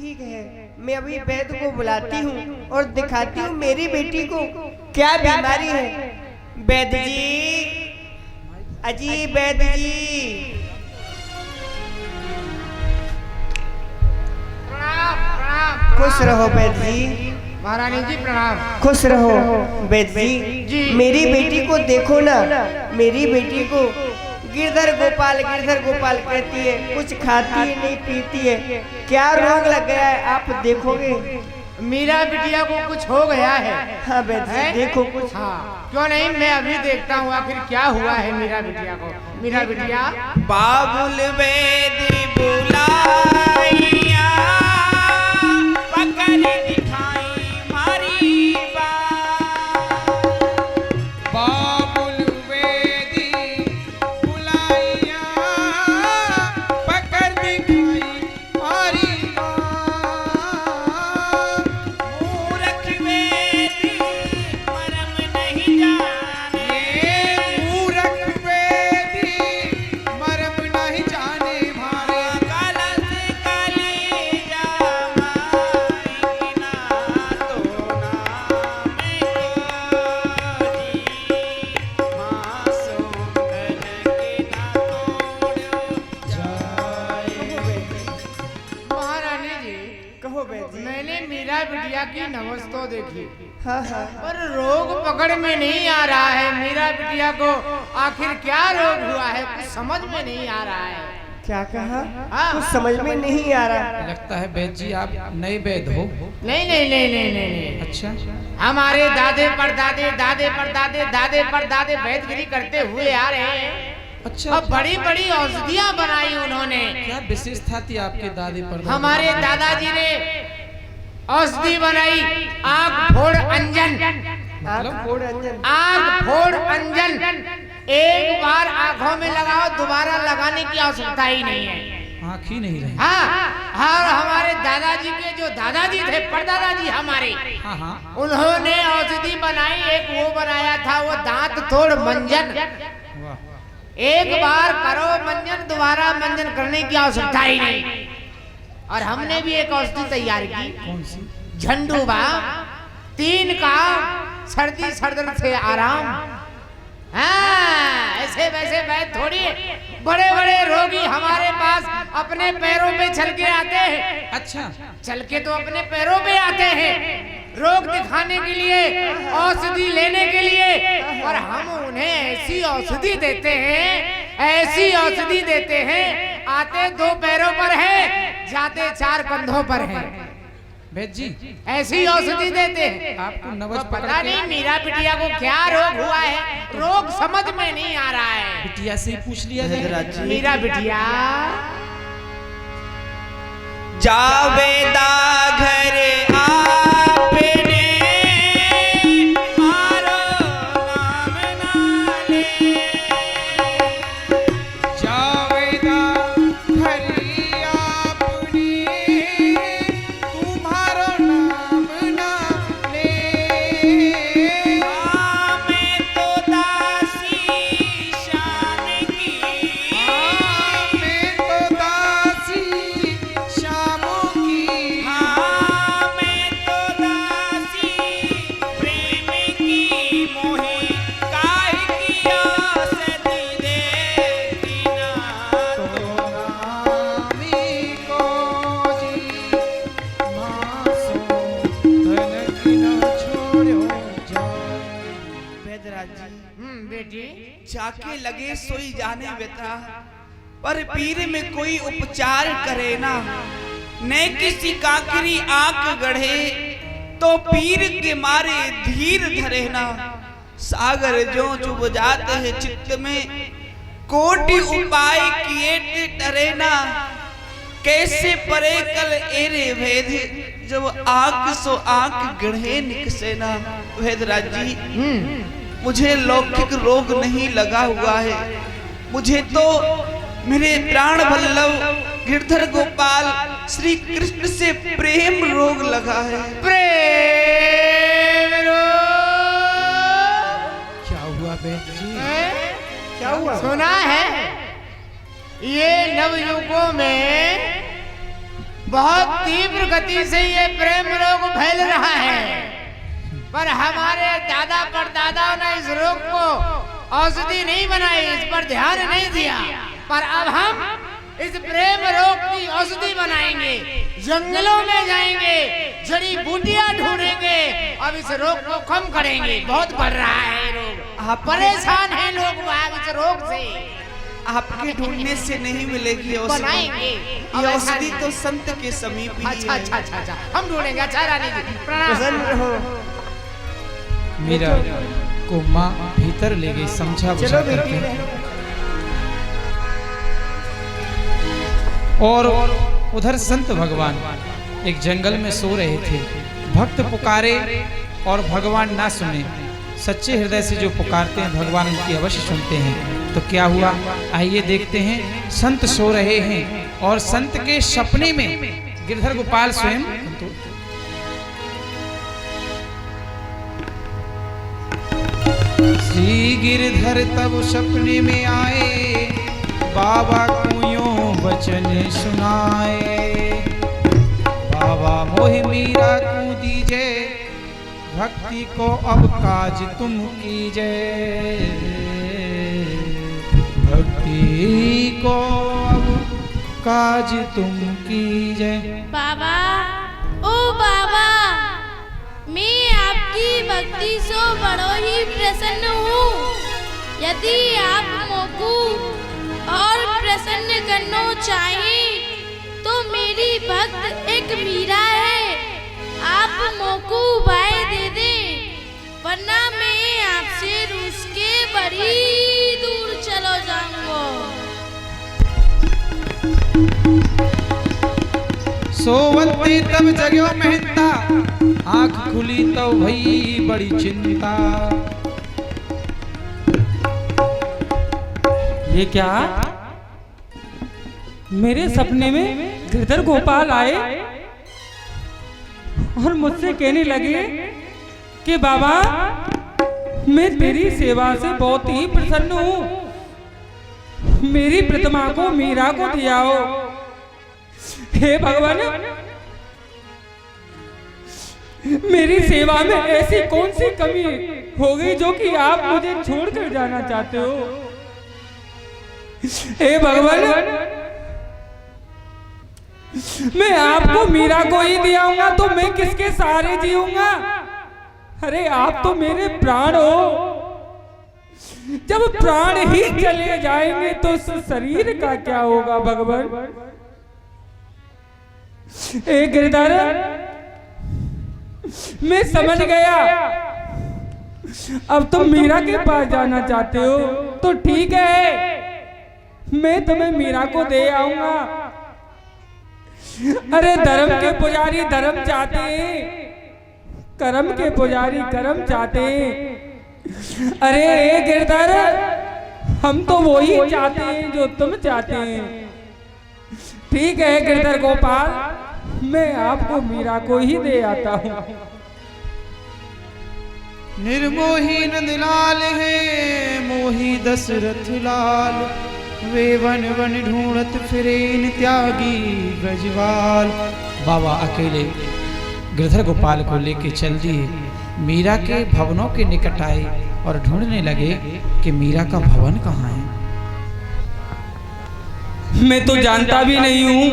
ठीक है, मैं अभी वैद्य को बुलाती हूँ और दिखाती हूँ मेरी बेटी को क्या बीमारी है। वैद्य जी, अजी वैद्य जी। खुश रहो वैद्य जी। महारानी जी प्रणाम। खुश रहो वैद्य जी। मेरी बेटी को देखो ना, मेरी बेटी को गिरधर गोपाल कहती है, कुछ खाती है नहीं पीती है, क्या रोग लग गया है आप देखोगे। मीरा बिटिया को कुछ हो गया है। हाँ वैद्य जी देखो कुछ। हाँ क्यों नहीं, मैं अभी देखता हूँ आखिर क्या हुआ है मीरा बिटिया को। मीरा बिटिया। बाबुल वैद्य बुलाइया पकड़ दिखाई मारी बाबुल वैद्य बुलाइया पकड़ दिखाई मारी मूर्ख वैद्य मरम नहीं जाने मूर्ख वैद्य मरम नहीं जाने मारे कलश कलेजा माई ना तो नाम को मासूम गल के ना तोड़ो जाए। महारानी जी कहो वैद्य जी। मैंने मीरा बिटिया की नवस तो देखी, हाँ हाँ। पर रोग पकड़ में नहीं आ रहा है। मीरा बिटिया को आखिर क्या रोग हुआ है कुछ समझ में नहीं आ रहा है। क्या कहा? हाँ। कुछ समझ में नहीं आ रहा। लगता है वैद्य जी आप नए वैद्य हो। नहीं नहीं नहीं नहीं नहीं नहीं, अच्छा, हमारे दादे परदादे दादे परदादे दादे परदादे वैद्यगिरी करते हुए आ रहे हैं। अच्छा। अब बड़ी बड़ी औषधियाँ बनाई उन्होंने। क्या विशेषता थी आपके दादी पर? हमारे दादाजी ने औषधि बनाई आग फोड़ अंजन। आँख फोड़ अंजन। आग फोड़ अंजन एक बार आंखों में लगाओ, दोबारा लगाने की आवश्यकता ही नहीं है। आँख ही नहीं रही। हाँ, और हमारे दादाजी के जो दादाजी थे, परदादाजी हमारे, हाँ हाँ। उन्होंने औषधि बनाई। एक वो बनाया था वो दांत तोड़ मंजन। वाह। एक बार करो मंजन, दोबारा मंजन करने की आवश्यकता ही नहीं। और हमने भी एक औषधि तैयार की। कौन सी? झंडू बाम 3 का सर्दी सरदर्द से आराम। हाँ, ऐसे वैसे वैद्य थोड़ी, बड़े बड़े रोगी हमारे पास अपने पैरों पे चल के आते हैं। अच्छा, चल के तो अपने पैरों पे आते हैं रोग दिखाने के लिए, औषधि लेने के लिए। और हम उन्हें ऐसी औषधि देते हैं, ऐसी औषधि देते हैं, आते 2 पैरों पर है, जाते 4 कंधों पर है। वैद्य जी ऐसी औषधि देते हैं। आपको नवज पता नहीं मीरा बिटिया को क्या रोग हुआ है, रोग समझ में नहीं आ रहा है। बिटिया से ही पूछ लिया जाए। मीरा बिटिया जावेदा घर आपने मारो नाम ना ले जावेदा घर आपने तुम्हारो नाम ना ले मैं तो दासी शान की मैं तो दासी शामों की हाँ मैं तो दासी प्रेम की मोहे काहे किया सदी देखी ना तो नामी को जी मासूम धनक न छोड़ो जाए। वैद्यराज जी बेटी जाके लगे सोई जाने बेटा, पर पीर में कोई उपचार करे ना, न किसी काकरी आंख गढ़े तो पीर के मारे धीर धरे ना। सागर जो चुभ जाते हैं चित्त में, कोटि उपाय किए डरे ना। कैसे परे कल एरे भेद, जब आंख सो आंख गढ़े निकसे ना। वैद्यराज जी मुझे लौकिक रोग नहीं लगा हुआ है, मुझे तो मेरे प्राण वल्लभ गिरधर गोपाल श्री कृष्ण से प्रेम रोग लगा है। प्रेम रोग। क्या हुआ वैद्य जी? क्या हुआ? सुना है ये नवयुगों में बहुत तीव्र गति से ये प्रेम रोग फैल रहा है, पर हमारे दादा परदादाओं ने इस रोग को औषधि नहीं बनाई, इस पर ध्यान नहीं दिया। पर अब हम इस प्रेम रोग की औषधि बनाएंगे, जंगलों में जाएंगे, जड़ी बूटियां ढूंढेंगे, अब इस रोग को कम करेंगे। बहुत बढ़ रहा है रोग, परेशान है लोग इस रोग से। आपके ढूंढने से नहीं मिलेगी औषधि, बनाएंगे ये औषधि तो संत के समीप ही अच्छा है। अच्छा अच्छा अच्छा, हम ढूंढेंगे। अच्छा रानी जी प्रणाम। प्रसन्न रहो। मीरा को माँ भीतर ले गई, समझा बुझा चलो करके। बेटी। और उधर संत भगवान एक जंगल में सो रहे थे। भक्त पुकारे और भगवान ना सुने। सच्चे हृदय से जो पुकारते हैं भगवान उनकी अवश्य सुनते हैं। तो क्या हुआ, आइए देखते हैं। संत सो रहे हैं और संत के सपने में गिरधर गोपाल स्वयं श्री गिरधर तब सपने में आए, बाबा को यूं वचन सुनाए। बाबा मोहि मीरा को दीजे, भक्ति को अब काज तुम कीजे। भक्ति को अब काज तुम कीजे। बाबा, ओ बाबा, मैं आपकी भक्ति से बड़ो ही प्रसन्न हूँ। यदि आप मोकू और प्रसन्न करना चाहें तो मेरी भक्त एक मीरा है, आप मोकू बाय दे दे, वरना मैं आपसे रूस के बड़ी दूर चलो जाऊंगा। सोवते तब जग्यो मेहता, आंख खुली तो भई बड़ी चिंता। ये क्या, मेरे सपने में गिरधर गोपाल आए और मुझसे कहने लगे कि बाबा मैं तेरी सेवा से बहुत ही प्रसन्न हूँ, मेरी प्रतिमा को मीरा को दियाओ। हे भगवान, मेरी सेवा में ऐसी कौन सी कमी हो गई जो कि आप मुझे छोड़कर जाना चाहते हो। हे भगवान, मैं आपको मीरा को ही दियाऊंगा तो मैं किसके सहारे जीऊंगा। अरे आप तो मेरे प्राण हो, जब प्राण ही चले जाएंगे तो शरीर का क्या होगा भगवान। ए गिरधर, मैं समझ गया, अब तुम मीरा के पास जाना चाहते हो तो ठीक है, मैं तुम्हें मीरा को दे आऊंगा। अरे धर्म के पुजारी धर्म चाहते हैं, कर्म के पुजारी कर्म चाहते हैं। अरे गिरधर, हम तो वही चाहते हैं जो तुम चाहते हैं। ठीक है गिरधर गोपाल, मैं आपको मीरा को ही दे आता हूँ। निर्मोही नंदलाल है मोही दशरथ लाल, वे वन वन ढूंढत फिरेन त्यागी ब्रजवाल। बाबा अकेले गिरधर गोपाल को लेके चल दिए, मीरा के भवनों के निकट आए और ढूंढने लगे कि मीरा का भवन कहाँ है। मैं तो जानता भी नहीं हूँ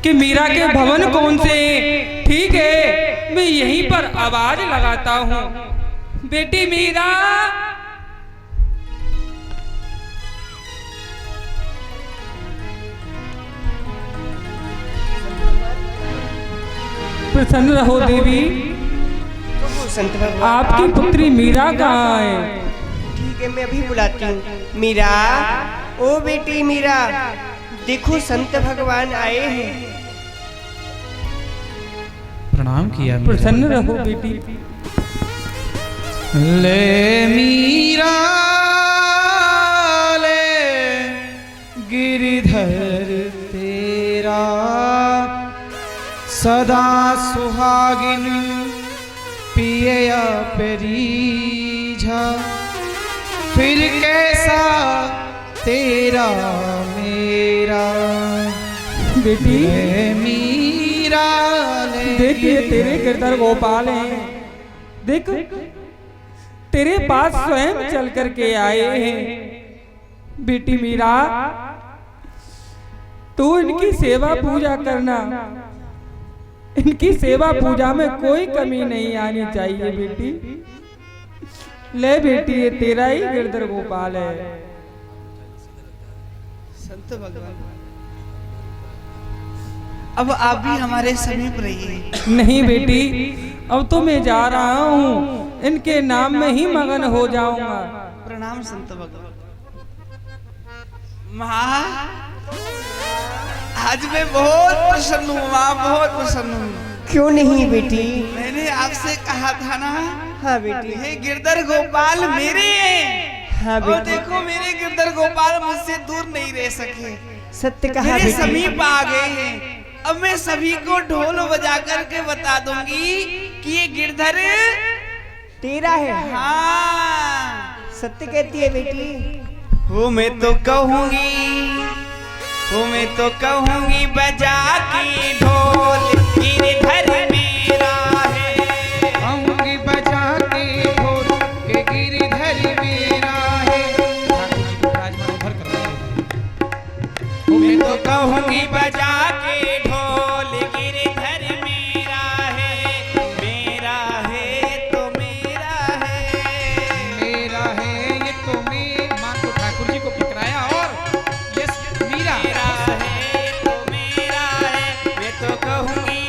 कि मीरा के भवन कौन से हैं। ठीक है, मैं यहीं पर आवाज लगाता हूँ, बेटी मीरा। प्रसन्न रहो देवी, संत भगवान, आपकी पुत्री मीरा कहाँ है। ठीक है, मैं अभी बुलाती हूँ। मीरा, ओ बेटी मीरा, देखो संत भगवान आए हैं। प्रणाम किया। प्रसन्न रहो बेटी। ले मीरा ले गिरधर तेरा, सदा सुहागिन पिया पेरीझा। फिर कैसा तेरा मेरा। बेटी मीरा ले। देखिए तेरे गिरधर गोपाल हैं, देख तेरे पास स्वयं चल करके आए हैं। बेटी मीरा तू इनकी सेवा पूजा करना, इनकी सेवा पूजा में कोई कमी नहीं आनी चाहिए बेटी। ले बेटी ये तेरा ही गिरधर गोपाल है। संत भगवान अब आप भी हमारे समीप रहिए। नहीं बेटी अब तो मैं जा रहा हूँ, इनके नाम में ही मगन हो जाऊंगा। प्रणाम संत भगवान। माँ आज मैं बहुत प्रसन्न हूँ माँ, बहुत प्रसन्न हूँ। क्यों नहीं बेटी? मैंने आपसे कहा था ना, हाँ बेटी। हे गिरधर गोपाल मेरे हैं। हाँ और बेटी। देखो मेरे गिरधर गोपाल मुझसे दूर नहीं रह सके, सत्य कहा मेरे बेटी। समीप आ गए हैं। अब मैं सभी को ढोल बजा करके बता दूंगी कि ये गिरधर तेरा है। हाँ सत्य कहती है बेटी। हो मैं तो कहूंगी, हो मैं तो कहूंगी बजा के ढोल गिरधर मेरा है। कहूंगी बजा के ढोल के गिरधर मेरा है। ठाकुर जी को राजमान उधर कर रहे हैं। हो मैं तो कहूंगी बजा के ढोल गिरधर मेरा है। मेरा है तो मेरा है, मेरा है ये तो मैं मां को ठाकुर जी को पकड़ाया और यस मीरा मेरा है तो मेरा है। मैं तो कहूंगी,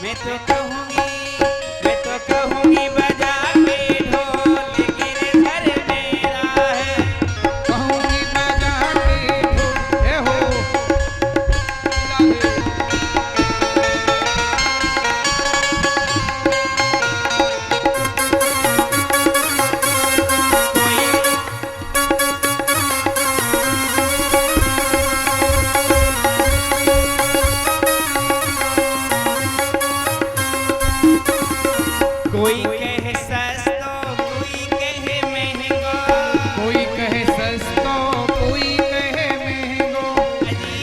मैं तो कहूंगी, मैं तो कहूंगी बजा के ढोल गिरधर मेरा है। कहूंगी बजा के ढोल ए हो कोई कहे सस्तो, कोई कहे महंगो। कोई कहे सस्तो कोई कहे महंगो। अजी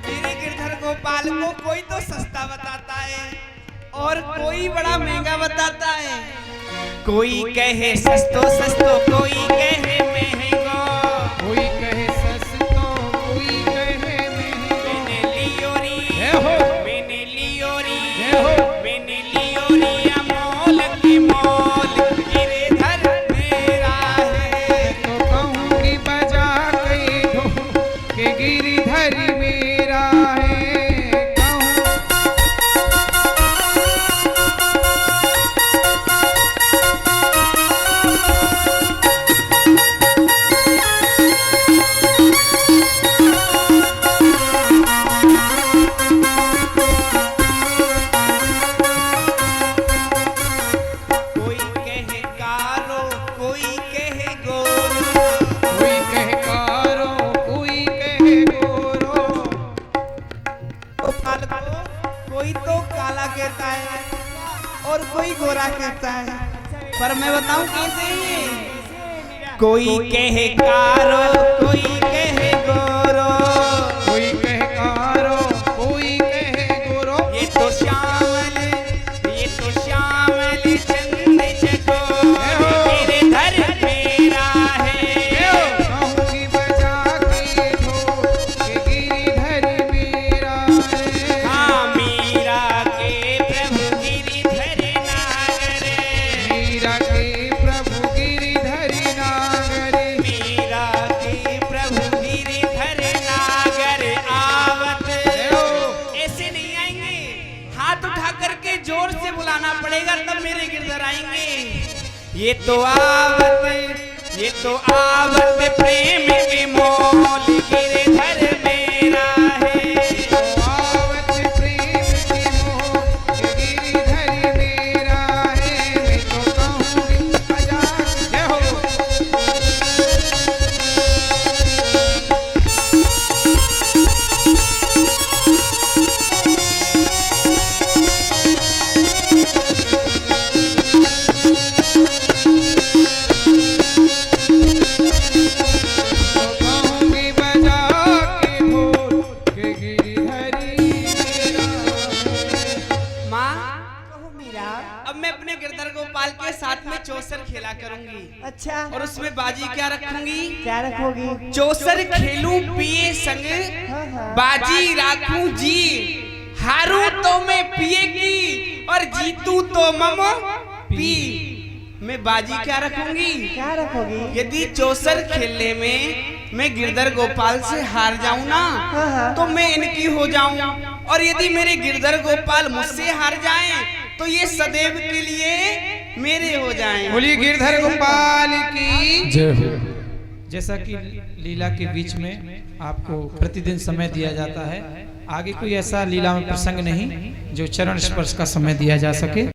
मेरे गिरधर गोपाल को कोई तो सस्ता बताता है और कोई बड़ा महंगा बताता है। कोई कहे सस्तो सस्तो, कोई कहे महंगो। कोई कहे सस्तो कोई कहे महंगो। मैंने लियोरी, ए हो मैंने लियोरी, ए हो मैंने लियोरी अमोल की मोल गिरधर मेरा है। तो कहूंगी बजा के ढोल के गिरधर मेरा है। कहूं कोई कहे कारो, कोई कहे गोरो। कोई कहे कारो कोई कहे गोरो। गोपाल को कोई तो काला कहता है और कोई गोरा कहता है, पर मैं बताऊं कैसे ये। कोई कहे कारो, कोई कहे गोरो। कोई कहे कारो कोई कहे गोरो। ये तो श्यामल, ये तो श्यामल चंद चकोर गिरधर मेरा है। कहूंगी बजा के ढोल के गिरधर मेरा है। हाँ मीरा के प्रभु गिरधर नागर, मीरा के प्रभु गिरधर नागर। मीरा के प्रभु गिरधर नागर आवत। ऐसे नहीं आएंगे, हाथ उठा करके जोर से बुलाना पड़ेगा तब मेरे गिरधर आएंगे। ये तो आवत, ये तो आवत प्रेम के मोल गिरधर मेरा है। आवत प्रेम के मोह के गिरधर मेरा है। मैं तो कहूंगी बजा के हो कहूंगी बजा अपने गिरधर गोपाल के साथ में चौसर खेला करूंगी। अच्छा, और उसमें बाजी क्या रखूंगी? क्या रखोगी? चौसर खेलूं पिए संग, हाँ। बाजी राखूं जी, हारू तो मैं पिए की और जीतू तो मम पी। मैं बाजी क्या रखूंगी? क्या रखोगी? यदि चौसर खेलने में मैं गिरधर गोपाल से हार जाऊं ना, हाँ। तो मैं इनकी हो जाऊं, और यदि मेरे गिरधर गोपाल मुझसे हार जाएं तो ये सदैव के लिए मेरे हो जाएं। बोलिए गिरधर गोपाल की जय हो। जैसा कि लीला के बीच में आपको प्रतिदिन समय दिया जाता है, आगे कोई ऐसा लीला में प्रसंग नहीं जो चरण स्पर्श का समय दिया जा सके।